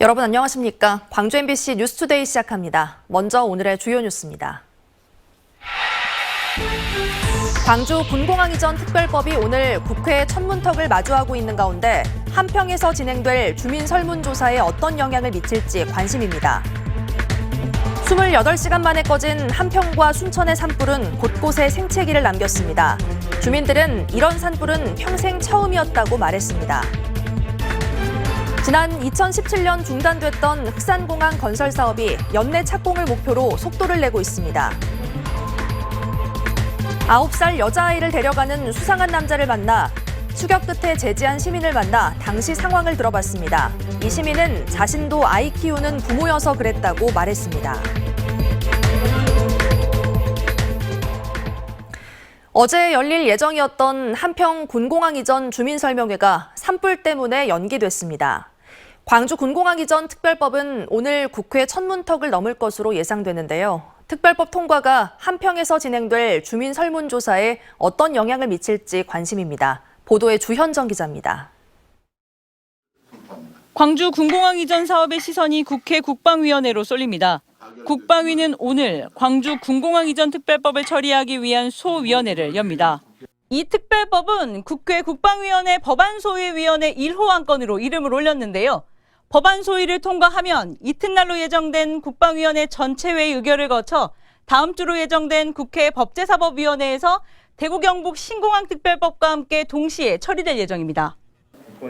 여러분 안녕하십니까? 광주 MBC 뉴스투데이 시작합니다. 먼저 오늘의 주요 뉴스입니다. 광주 군공항 이전 특별법이 오늘 국회 첫 문턱을 마주하고 있는 가운데 한평에서 진행될 주민 설문조사에 어떤 영향을 미칠지 관심입니다. 28시간 만에 꺼진 한평과 순천의 산불은 곳곳에 생채기를 남겼습니다. 주민들은 이런 산불은 평생 처음이었다고 말했습니다. 지난 2017년 중단됐던 흑산공항 건설 사업이 연내 착공을 목표로 속도를 내고 있습니다. 9살 여자아이를 데려가는 수상한 남자를 만나 추격 끝에 제지한 시민을 만나 당시 상황을 들어봤습니다. 이 시민은 자신도 아이 키우는 부모여서 그랬다고 말했습니다. 어제 열릴 예정이었던 한평 군공항 이전 주민설명회가 산불 때문에 연기됐습니다. 광주 군공항 이전 특별법은 오늘 국회 첫 문턱을 넘을 것으로 예상되는데요. 특별법 통과가 한평에서 진행될 주민 설문조사에 어떤 영향을 미칠지 관심입니다. 보도에 주현정 기자입니다. 광주 군공항 이전 사업의 시선이 국회 국방위원회로 쏠립니다. 국방위는 오늘 광주 군공항 이전 특별법을 처리하기 위한 소위원회를 엽니다. 이 특별법은 국회 국방위원회 법안소위위원회 1호 안건으로 이름을 올렸는데요. 법안소위를 통과하면 이튿날로 예정된 국방위원회 전체회의 의결을 거쳐 다음 주로 예정된 국회 법제사법위원회에서 대구 경북 신공항 특별법과 함께 동시에 처리될 예정입니다.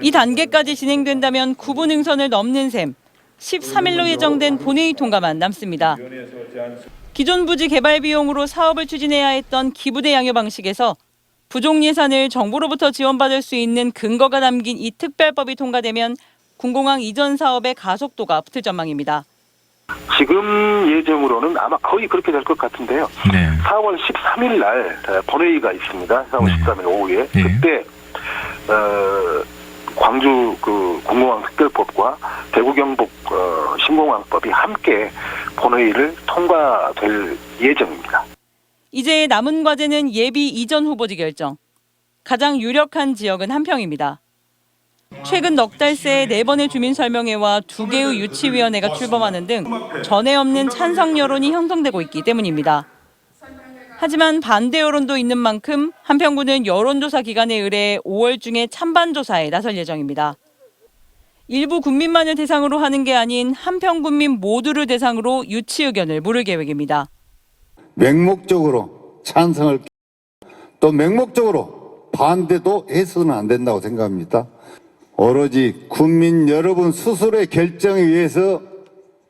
이 단계까지 진행된다면 구분 능선을 넘는 셈, 13일로 예정된 본회의 통과만 남습니다. 기존 부지 개발 비용으로 사업을 추진해야 했던 기부대 양효 방식에서 부족 예산을 정부로부터 지원받을 수 있는 근거가 담긴 이 특별법이 통과되면 군공항 이전 사업의 가속도가 붙을 전망입니다. 지금 예정으로는 아마 거의 그렇게 될 것 같은데요. 네. 4월 13일 날 본회의가 있습니다. 4월 13일 오후에. 그때 광주 군공항 특별법과 대구 경북 신공항법이 함께 본회의를 통과될 예정입니다. 이제 남은 과제는 예비 이전 후보지 결정. 가장 유력한 지역은 한평입니다. 최근 넉 달 새 4번의 주민설명회와 2개의 유치위원회가 출범하는 등 전에 없는 찬성 여론이 형성되고 있기 때문입니다. 하지만 반대 여론도 있는 만큼 한평구는 여론조사 기관에 의뢰해 5월 중에 찬반 조사에 나설 예정입니다. 일부 군민만을 대상으로 하는 게 아닌 한평 군민 모두를 대상으로 유치 의견을 물을 계획입니다. 맹목적으로 찬성을 또 맹목적으로 반대도 해서는 안 된다고 생각합니다. 오로지 국민 여러분 스스로의 결정에 의해서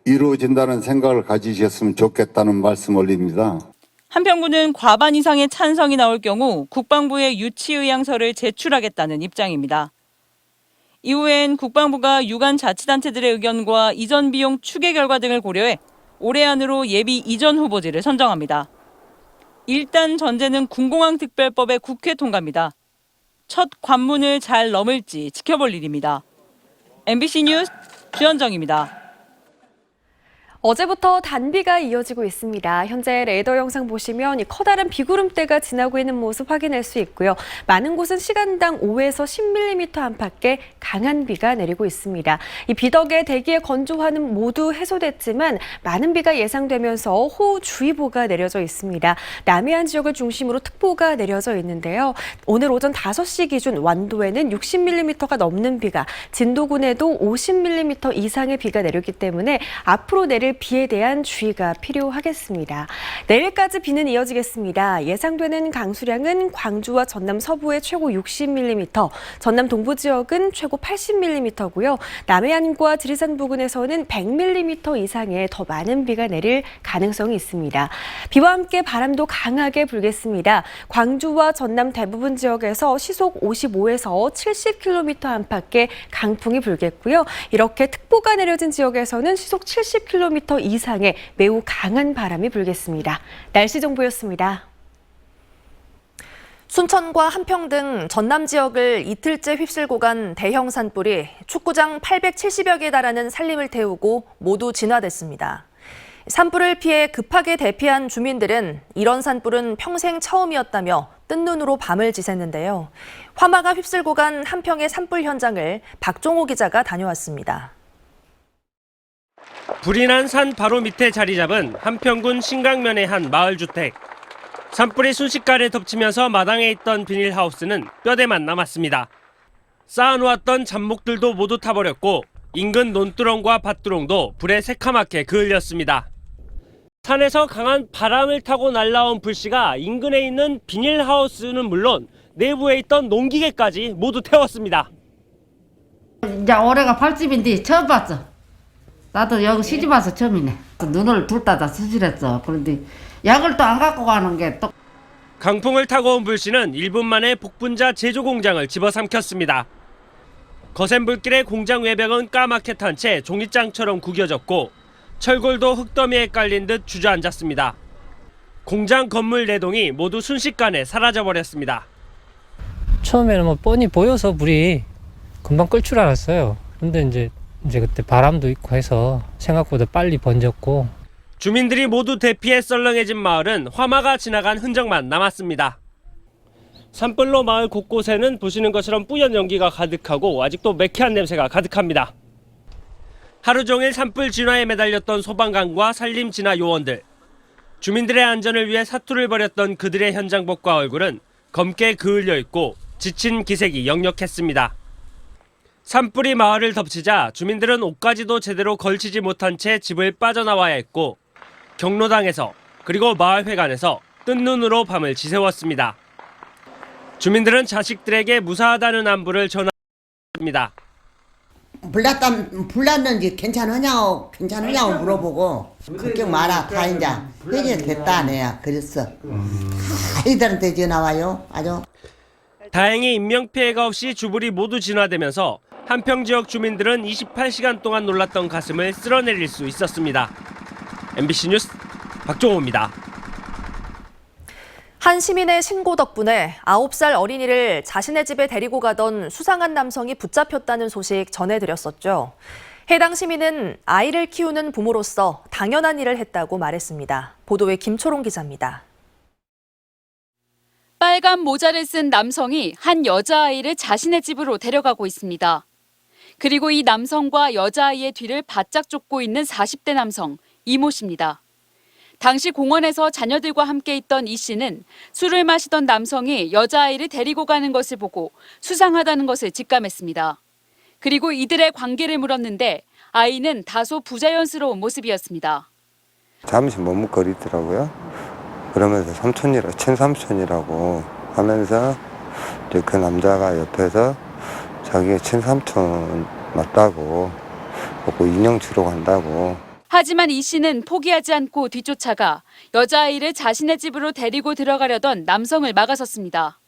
이루어진다는 생각을 가지셨으면 좋겠다는 말씀 올립니다. 한평구는 과반 이상의 찬성이 나올 경우 국방부에 유치 의향서를 제출하겠다는 입장입니다. 이후엔 국방부가 유관 자치단체들의 의견과 이전 비용 추계 결과 등을 고려해 올해 안으로 예비 이전 후보지를 선정합니다. 일단 전제는 군공항 특별법의 국회 통과입니다. 첫 관문을 잘 넘을지 지켜볼 일입니다. MBC 뉴스 주현정입니다. 어제부터 단비가 이어지고 있습니다. 현재 레이더 영상 보시면 이 커다란 비구름대가 지나고 있는 모습 확인할 수 있고요. 많은 곳은 시간당 5에서 10mm 안팎의 강한 비가 내리고 있습니다. 이 비 덕에 대기의 건조화는 모두 해소됐지만 많은 비가 예상되면서 호우주의보가 내려져 있습니다. 남해안 지역을 중심으로 특보가 내려져 있는데요. 오늘 오전 5시 기준 완도에는 60mm가 넘는 비가, 진도군에도 50mm 이상의 비가 내렸기 때문에 앞으로 내릴 비에 대한 주의가 필요하겠습니다. 내일까지 비는 이어지겠습니다. 예상되는 강수량은 광주와 전남 서부에 최고 60mm, 전남 동부 지역은 최고 80mm고요. 남해안과 지리산 부근에서는 100mm 이상의 더 많은 비가 내릴 가능성이 있습니다. 비와 함께 바람도 강하게 불겠습니다. 광주와 전남 대부분 지역에서 시속 55에서 70km 안팎의 강풍이 불겠고요. 이렇게 특보가 내려진 지역에서는 시속 70km 이상의 매우 강한 바람이 불겠습니다. 날씨 정보였습니다. 순천과 한평 등 전남 지역을 이틀째 휩쓸고 간 대형 산불이 축구장 870여 개에 달하는 산림을 태우고 모두 진화됐습니다. 산불을 피해 급하게 대피한 주민들은 이런 산불은 평생 처음이었다며 뜬 눈으로 밤을 지샜는데요. 화마가 휩쓸고 간 한평의 산불 현장을 박종호 기자가 다녀왔습니다. 불이 난 산 바로 밑에 자리 잡은 한평군 신강면의 한 마을주택. 산불이 순식간에 덮치면서 마당에 있던 비닐하우스는 뼈대만 남았습니다. 쌓아놓았던 잡목들도 모두 타버렸고 인근 논두렁과 밭두렁도 불에 새카맣게 그을렸습니다. 산에서 강한 바람을 타고 날아온 불씨가 인근에 있는 비닐하우스는 물론 내부에 있던 농기계까지 모두 태웠습니다. 이제 올해가 80인데 처음 봤어. 나도 여기 시집 와서 처음이네. 눈을 둘 다 수술했어. 그런데 약을 또 안 갖고 가는 게 또. 강풍을 타고 온 불씨는 1분 만에 복분자 제조 공장을 집어삼켰습니다. 거센 불길에 공장 외벽은 까맣게 탄 채 종잇장처럼 구겨졌고 철골도 흙더미에 깔린 듯 주저앉았습니다. 공장 건물 4동이 모두 순식간에 사라져버렸습니다. 처음에는 뭐 뻔히 보여서 불이 금방 끌 줄 알았어요. 근데 이제 그때 바람도 있고 해서 생각보다 빨리 번졌고. 주민들이 모두 대피해 썰렁해진 마을은 화마가 지나간 흔적만 남았습니다. 산불로 마을 곳곳에는 보시는 것처럼 뿌연 연기가 가득하고 아직도 매캐한 냄새가 가득합니다. 하루 종일 산불 진화에 매달렸던 소방관과 산림 진화 요원들. 주민들의 안전을 위해 사투를 벌였던 그들의 현장복과 얼굴은 검게 그을려 있고 지친 기색이 역력했습니다. 산불이 마을을 덮치자 주민들은 옷가지도 제대로 걸치지 못한 채 집을 빠져나와야 했고 경로당에서 그리고 마을회관에서 뜬 눈으로 밤을 지새웠습니다. 주민들은 자식들에게 무사하다는 안부를 전합니다. 불났는지 괜찮으냐고 물어보고 걱정 마라 다 이제 해결됐다 내야 그랬어. 아이들한테 전화 와요 아주. 다행히 인명피해가 없이 주불이 모두 진화되면서 한평 지역 주민들은 28시간 동안 놀랐던 가슴을 쓸어내릴 수 있었습니다. MBC 뉴스 박종호입니다. 한 시민의 신고 덕분에 9살 어린이를 자신의 집에 데리고 가던 수상한 남성이 붙잡혔다는 소식 전해드렸었죠. 해당 시민은 아이를 키우는 부모로서 당연한 일을 했다고 말했습니다. 보도에 김초롱 기자입니다. 빨간 모자를 쓴 남성이 한 여자아이를 자신의 집으로 데려가고 있습니다. 그리고 이 남성과 여자아이의 뒤를 바짝 쫓고 있는 40대 남성, 이모 씨입니다. 당시 공원에서 자녀들과 함께 있던 이 씨는 술을 마시던 남성이 여자아이를 데리고 가는 것을 보고 수상하다는 것을 직감했습니다. 그리고 이들의 관계를 물었는데 아이는 다소 부자연스러운 모습이었습니다. 잠시 머뭇거리더라고요. 그러면서 친삼촌이라고 하면서 이제 그 남자가 옆에서 자기 친삼촌 맞다고 보고 인형 주러 간다고. 하지만 이 씨는 포기하지 않고 뒤쫓아가 여자아이를 자신의 집으로 데리고 들어가려던 남성을 막아섰습니다.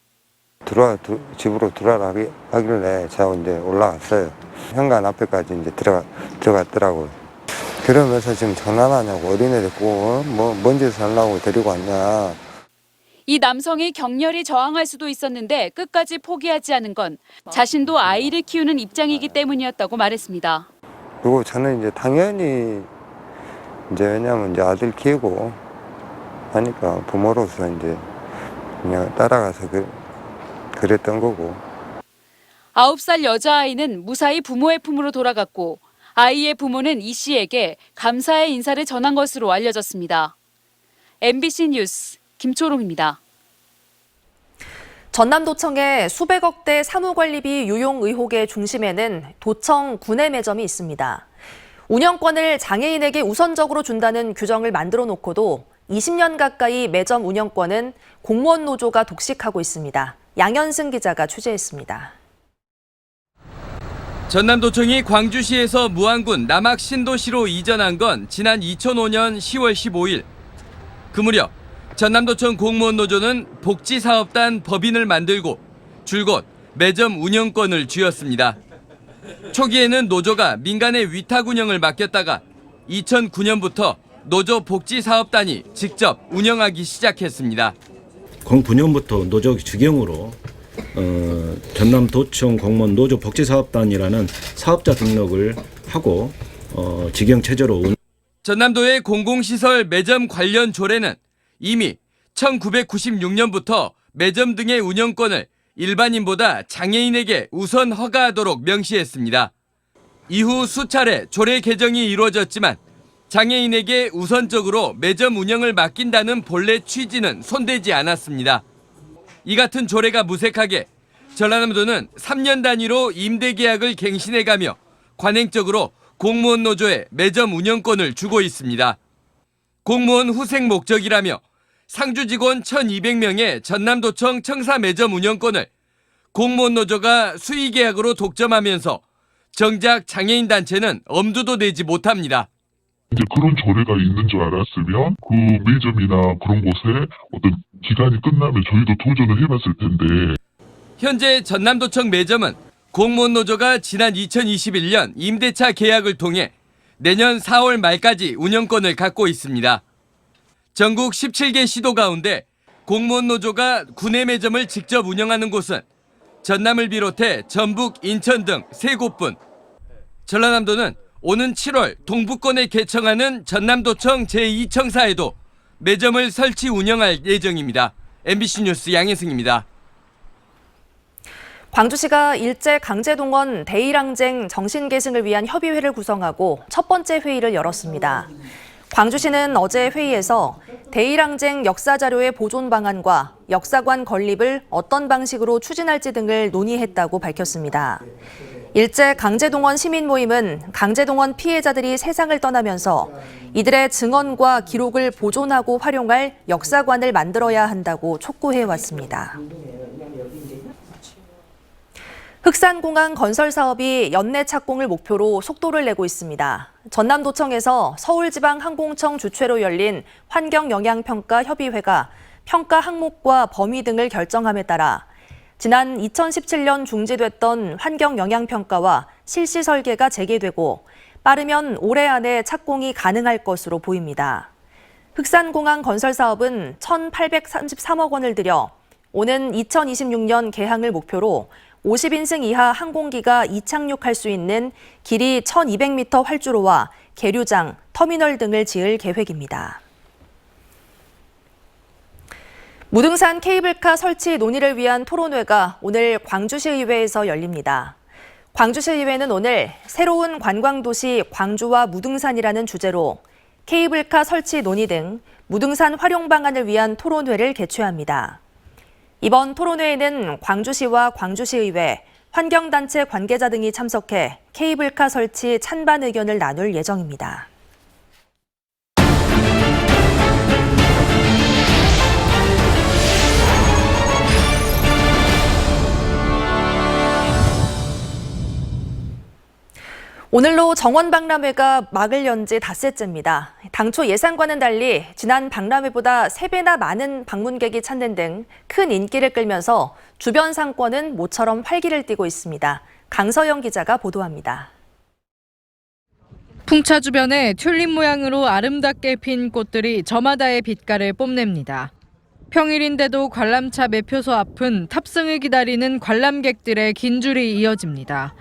집으로 들어가라 하길래 제가 이제 올라갔어요. 현관 앞에까지 이제 들어갔더라고요. 그러면서 지금 장난하냐고 어린애 데리고 뭔 짓을 하려고 데리고 왔냐. 이 남성이 격렬히 저항할 수도 있었는데 끝까지 포기하지 않은 건 자신도 아이를 키우는 입장이기 때문이었다고 말했습니다. 그리고 저는 이제 당연히 왜냐면 이제 아들 키우고 하니까 부모로서 이제 그냥 따라가서 그랬던 거고. 9살 여자아이는 무사히 부모의 품으로 돌아갔고 아이의 부모는 이 씨에게 감사의 인사를 전한 것으로 알려졌습니다. MBC 뉴스 김초롱입니다. 전남도청의 수백억 대 사무관리비 유용 의혹의 중심에는 도청 구내 매점이 있습니다. 운영권을 장애인에게 우선적으로 준다는 규정을 만들어 놓고도 20년 가까이 매점 운영권은 공무원 노조가 독식하고 있습니다. 양현승 기자가 취재했습니다. 전남도청이 광주시에서 무안군 남악 신도시로 이전한 건 지난 2005년 10월 15일. 그 무렵 전남도청 공무원 노조는 복지사업단 법인을 만들고 줄곧 매점 운영권을 쥐었습니다. 초기에는 노조가 민간에 위탁 운영을 맡겼다가 2009년부터 노조 복지사업단이 직접 운영하기 시작했습니다. 09년부터 노조 직영으로 전남도청 공무원 노조 복지사업단이라는 사업자 등록을 하고 직영 체제로 전남도의 공공시설 매점 관련 조례는 이미 1996년부터 매점 등의 운영권을 일반인보다 장애인에게 우선 허가하도록 명시했습니다. 이후 수차례 조례 개정이 이루어졌지만 장애인에게 우선적으로 매점 운영을 맡긴다는 본래 취지는 손대지 않았습니다. 이 같은 조례가 무색하게 전라남도는 3년 단위로 임대 계약을 갱신해가며 관행적으로 공무원 노조에 매점 운영권을 주고 있습니다. 공무원 후생 목적이라며 상주 직원 1,200명의 전남도청 청사 매점 운영권을 공무원 노조가 수의 계약으로 독점하면서 정작 장애인 단체는 엄두도 내지 못합니다. 이제 그런 조례가 있는 줄 알았으면 그 매점이나 그런 곳에 어떤 기간이 끝나면 저희도 도전을 해봤을 텐데. 현재 전남도청 매점은 공무원 노조가 지난 2021년 임대차 계약을 통해 내년 4월 말까지 운영권을 갖고 있습니다. 전국 17개 시도 가운데 공무원 노조가 구내 매점을 직접 운영하는 곳은 전남을 비롯해 전북, 인천 등 3곳뿐. 전라남도는 오는 7월 동부권에 개청하는 전남도청 제2청사에도 매점을 설치 운영할 예정입니다. MBC 뉴스 양혜승입니다. 광주시가 일제 강제동원 대일항쟁 정신계승을 위한 협의회를 구성하고 첫 번째 회의를 열었습니다. 광주시는 어제 회의에서 대일항쟁 역사자료의 보존 방안과 역사관 건립을 어떤 방식으로 추진할지 등을 논의했다고 밝혔습니다. 일제 강제동원 시민 모임은 강제동원 피해자들이 세상을 떠나면서 이들의 증언과 기록을 보존하고 활용할 역사관을 만들어야 한다고 촉구해왔습니다. 흑산공항 건설 사업이 연내 착공을 목표로 속도를 내고 있습니다. 전남도청에서 서울지방항공청 주최로 열린 환경영향평가협의회가 평가 항목과 범위 등을 결정함에 따라 지난 2017년 중지됐던 환경영향평가와 실시 설계가 재개되고 빠르면 올해 안에 착공이 가능할 것으로 보입니다. 흑산공항 건설 사업은 1,833억 원을 들여 오는 2026년 개항을 목표로 50인승 이하 항공기가 이착륙할 수 있는 길이 1,200m 활주로와 계류장, 터미널 등을 지을 계획입니다. 무등산 케이블카 설치 논의를 위한 토론회가 오늘 광주시의회에서 열립니다. 광주시의회는 오늘 새로운 관광도시 광주와 무등산이라는 주제로 케이블카 설치 논의 등 무등산 활용 방안을 위한 토론회를 개최합니다. 이번 토론회에는 광주시와 광주시의회, 환경단체 관계자 등이 참석해 케이블카 설치 찬반 의견을 나눌 예정입니다. 오늘로 정원박람회가 막을 연 지 닷새째입니다. 당초 예상과는 달리 지난 박람회보다 3배나 많은 방문객이 찾는 등 큰 인기를 끌면서 주변 상권은 모처럼 활기를 띠고 있습니다. 강서영 기자가 보도합니다. 풍차 주변에 튤립 모양으로 아름답게 핀 꽃들이 저마다의 빛깔을 뽐냅니다. 평일인데도 관람차 매표소 앞은 탑승을 기다리는 관람객들의 긴 줄이 이어집니다.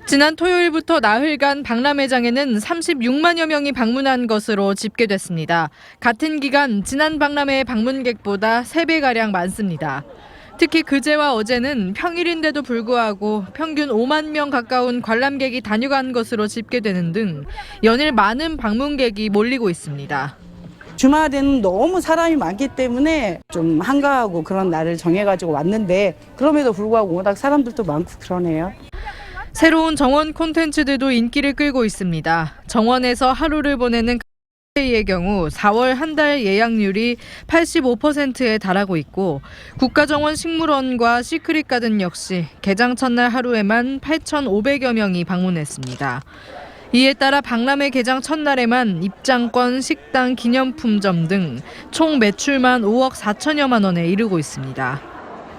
지난 토요일부터 나흘간 박람회장에는 36만여 명이 방문한 것으로 집계됐습니다. 같은 기간 지난 박람회 방문객보다 3배가량 많습니다. 특히 그제와 어제는 평일인데도 불구하고 평균 5만 명 가까운 관람객이 다녀간 것으로 집계되는 등 연일 많은 방문객이 몰리고 있습니다. 주말에는 너무 사람이 많기 때문에 좀 한가하고 그런 날을 정해가지고 왔는데 그럼에도 불구하고 워낙 사람들도 많고 그러네요. 새로운 정원 콘텐츠들도 인기를 끌고 있습니다. 정원에서 하루를 보내는 의 경우 4월 한 달 예약률이 85%에 달하고 있고 국가정원 식물원과 시크릿 가든 역시 개장 첫날 하루에만 8,500여 명이 방문했습니다. 이에 따라 박람회 개장 첫날에만 입장권, 식당, 기념품점 등 총 매출만 5억 4천여만 원에 이르고 있습니다.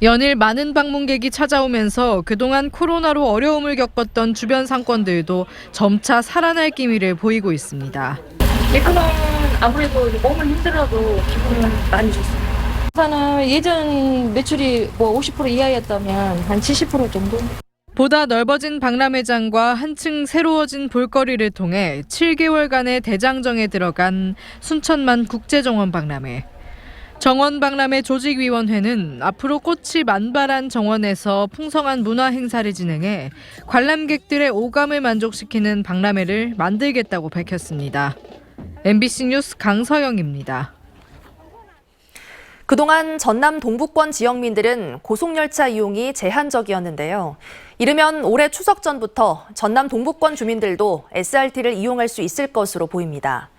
연일 많은 방문객이 찾아오면서 그동안 코로나로 어려움을 겪었던 주변 상권들도 점차 살아날 기미를 보이고 있습니다. 예컨은 아무래도 몸은 힘들어도 기분은 많이 좋습니다. 우선은 예전 매출이 50% 이하였다면 한 70% 정도? 보다 넓어진 박람회장과 한층 새로워진 볼거리를 통해 7개월간의 대장정에 들어간 순천만 국제정원 박람회. 정원박람회 조직위원회는 앞으로 꽃이 만발한 정원에서 풍성한 문화 행사를 진행해 관람객들의 오감을 만족시키는 박람회를 만들겠다고 밝혔습니다. MBC 뉴스 강서영입니다. 그동안 전남 동부권 지역민들은 고속열차 이용이 제한적이었는데요. 이르면 올해 추석 전부터 전남 동부권 주민들도 SRT를 이용할 수 있을 것으로 보입니다.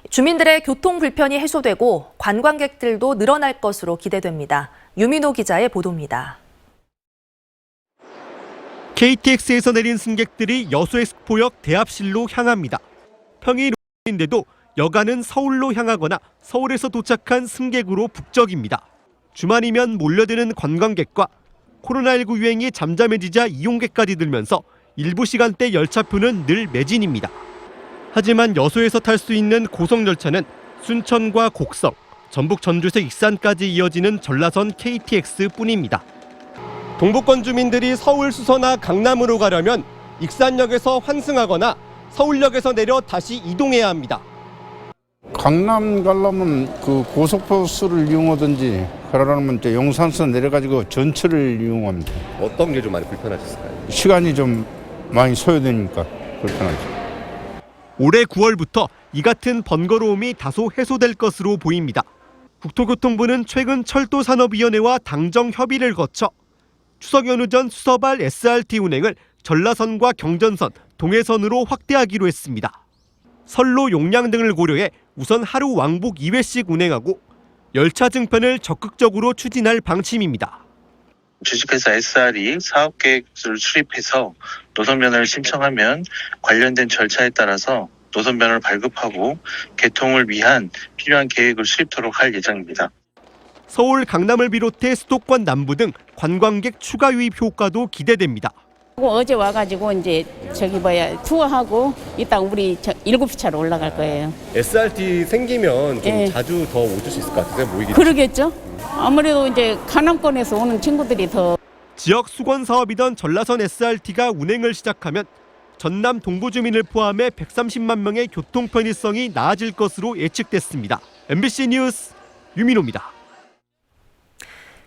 주민들의 교통 불편이 해소되고 관광객들도 늘어날 것으로 기대됩니다. 유민호 기자의 보도입니다. KTX에서 내린 승객들이 여수엑스포역 대합실로 향합니다. 평일인데도 여간은 서울로 향하거나 서울에서 도착한 승객으로 북적입니다. 주말이면 몰려드는 관광객과 코로나19 유행이 잠잠해지자 이용객까지 늘면서 일부 시간대 열차표는 늘 매진입니다. 하지만 여수에서 탈 수 있는 고속열차는 순천과 곡성, 전북 전주에서 익산까지 이어지는 전라선 KTX뿐입니다. 동부권 주민들이 서울 수서나 강남으로 가려면 익산역에서 환승하거나 서울역에서 내려 다시 이동해야 합니다. 강남 가려면 그 고속버스를 이용하든지 그러려면 이제 용산서 내려가지고 전철을 이용합니다. 어떤 게 좀 많이 불편하셨을까요? 시간이 좀 많이 소요되니까 불편하죠. 올해 9월부터 이 같은 번거로움이 다소 해소될 것으로 보입니다. 국토교통부는 최근 철도산업위원회와 당정 협의를 거쳐 추석 연휴 전 수서발 SRT 운행을 전라선과 경전선, 동해선으로 확대하기로 했습니다. 선로 용량 등을 고려해 우선 하루 왕복 2회씩 운행하고 열차 증편을 적극적으로 추진할 방침입니다. 주식회사 SR이 사업계획서를 수립해서 노선변화를 신청하면 관련된 절차에 따라서 노선변화를 발급하고 개통을 위한 필요한 계획을 수립토록 할 예정입니다. 서울, 강남을 비롯해 수도권 남부 등 관광객 추가 유입 효과도 기대됩니다. 어제 와가지고 이제 투어하고 이따 우리 7시차로 올라갈 거예요. SRT 생기면 좀 예. 자주 더 오실 수 있을 것 같아요. 모이기. 그러겠죠. 아무래도 이제 강남권에서 오는 친구들이 더. 지역 수건 사업이던 전라선 SRT가 운행을 시작하면 전남 동부 주민을 포함해 130만 명의 교통 편의성이 나아질 것으로 예측됐습니다. MBC 뉴스 유민호입니다.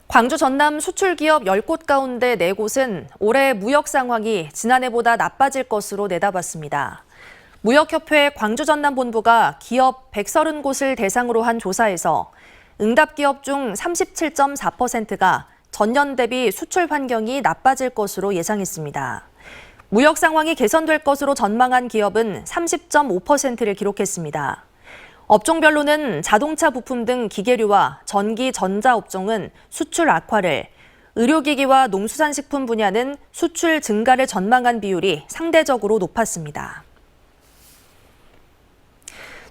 광주 전남 수출기업 10곳 가운데 4곳은 올해 무역 상황이 지난해보다 나빠질 것으로 내다봤습니다. 무역협회 광주 전남 본부가 기업 130곳을 대상으로 한 조사에서 응답 기업 중 37.4%가 전년 대비 수출 환경이 나빠질 것으로 예상했습니다. 무역 상황이 개선될 것으로 전망한 기업은 30.5%를 기록했습니다. 업종별로는 자동차 부품 등 기계류와 전기, 전자 업종은 수출 악화를, 의료기기와 농수산식품 분야는 수출 증가를 전망한 비율이 상대적으로 높았습니다.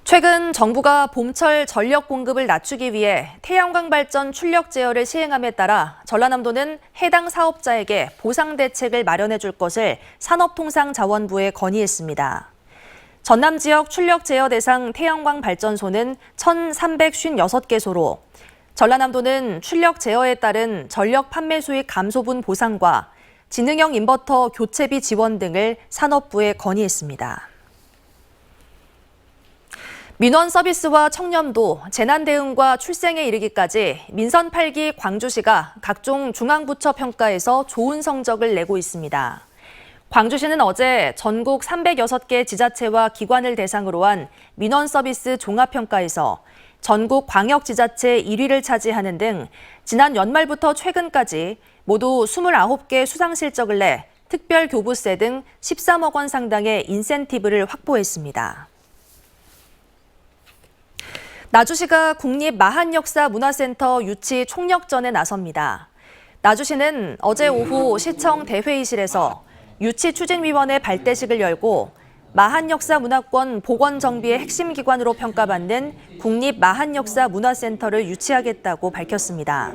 최근 정부가 봄철 전력 공급을 낮추기 위해 태양광 발전 출력 제어를 시행함에 따라 전라남도는 해당 사업자에게 보상 대책을 마련해 줄 것을 산업통상자원부에 건의했습니다. 전남 지역 출력 제어 대상 태양광 발전소는 1,356개소로 전라남도는 출력 제어에 따른 전력 판매 수익 감소분 보상과 지능형 인버터 교체비 지원 등을 산업부에 건의했습니다. 민원 서비스와 청렴도, 재난 대응과 출생에 이르기까지 민선 8기 광주시가 각종 중앙부처 평가에서 좋은 성적을 내고 있습니다. 광주시는 어제 전국 306개 지자체와 기관을 대상으로 한 민원 서비스 종합평가에서 전국 광역지자체 1위를 차지하는 등 지난 연말부터 최근까지 모두 29개 수상 실적을 내 특별교부세 등 13억 원 상당의 인센티브를 확보했습니다. 나주시가 국립마한역사문화센터 유치 총력전에 나섭니다. 나주시는 어제 오후 시청 대회의실에서 유치추진위원회 발대식을 열고 마한역사문화권 복원정비의 핵심 기관으로 평가받는 국립마한역사문화센터를 유치하겠다고 밝혔습니다.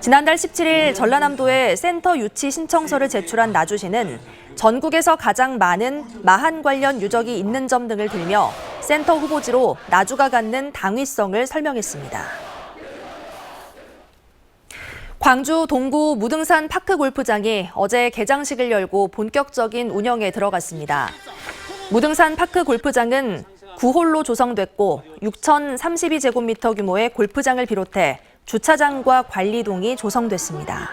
지난달 17일 전라남도에 센터 유치 신청서를 제출한 나주시는 전국에서 가장 많은 마한 관련 유적이 있는 점 등을 들며 센터 후보지로 나주가 갖는 당위성을 설명했습니다. 광주 동구 무등산 파크 골프장이 어제 개장식을 열고 본격적인 운영에 들어갔습니다. 무등산 파크 골프장은 9홀로 조성됐고 6,032제곱미터 규모의 골프장을 비롯해 주차장과 관리동이 조성됐습니다.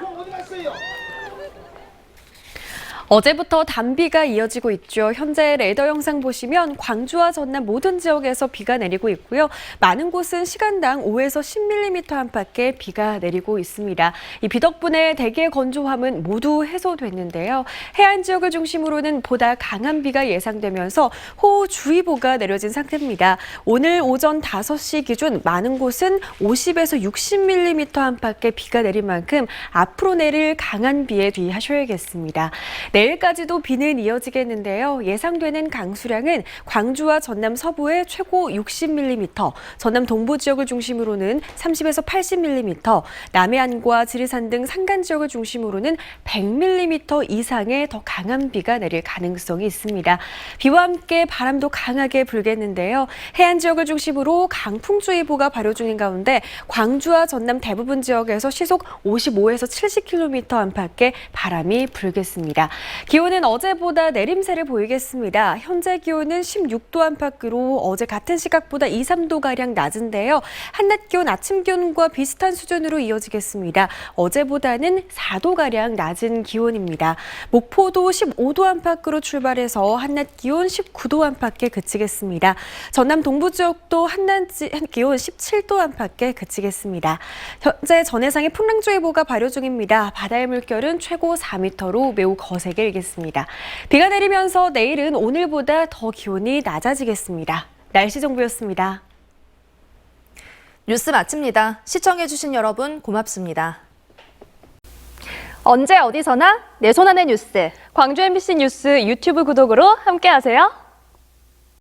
어제부터 단비가 이어지고 있죠. 현재 레이더 영상 보시면 광주와 전남 모든 지역에서 비가 내리고 있고요. 많은 곳은 시간당 5에서 10mm 안팎의 비가 내리고 있습니다. 이 비 덕분에 대기의 건조함은 모두 해소됐는데요. 해안 지역을 중심으로는 보다 강한 비가 예상되면서 호우주의보가 내려진 상태입니다. 오늘 오전 5시 기준 많은 곳은 50에서 60mm 안팎의 비가 내린 만큼 앞으로 내릴 강한 비에 주의하셔야겠습니다. 내일까지도 비는 이어지겠는데요. 예상되는 강수량은 광주와 전남 서부에 최고 60mm, 전남 동부 지역을 중심으로는 30에서 80mm, 남해안과 지리산 등 산간 지역을 중심으로는 100mm 이상의 더 강한 비가 내릴 가능성이 있습니다. 비와 함께 바람도 강하게 불겠는데요. 해안 지역을 중심으로 강풍주의보가 발효 중인 가운데 광주와 전남 대부분 지역에서 시속 55에서 70km 안팎의 바람이 불겠습니다. 기온은 어제보다 내림세를 보이겠습니다. 현재 기온은 16도 안팎으로 어제 같은 시각보다 2, 3도가량 낮은데요. 한낮 기온 아침 기온과 비슷한 수준으로 이어지겠습니다. 어제보다는 4도가량 낮은 기온입니다. 목포도 15도 안팎으로 출발해서 한낮 기온 19도 안팎에 그치겠습니다. 전남 동부 지역도 한낮 기온 17도 안팎에 그치겠습니다. 현재 전해상에 풍랑주의보가 발효 중입니다. 바다의 물결은 최고 4m로 매우 거세게 일겠습니다. 비가 내리면서 내일은 오늘보다 더 기온이 낮아지겠습니다. 날씨 정보였습니다. 뉴스 마칩니다. 시청해주신 여러분 고맙습니다. 언제 어디서나 내 손 안의 뉴스. 광주 MBC 뉴스 유튜브 구독으로 함께하세요.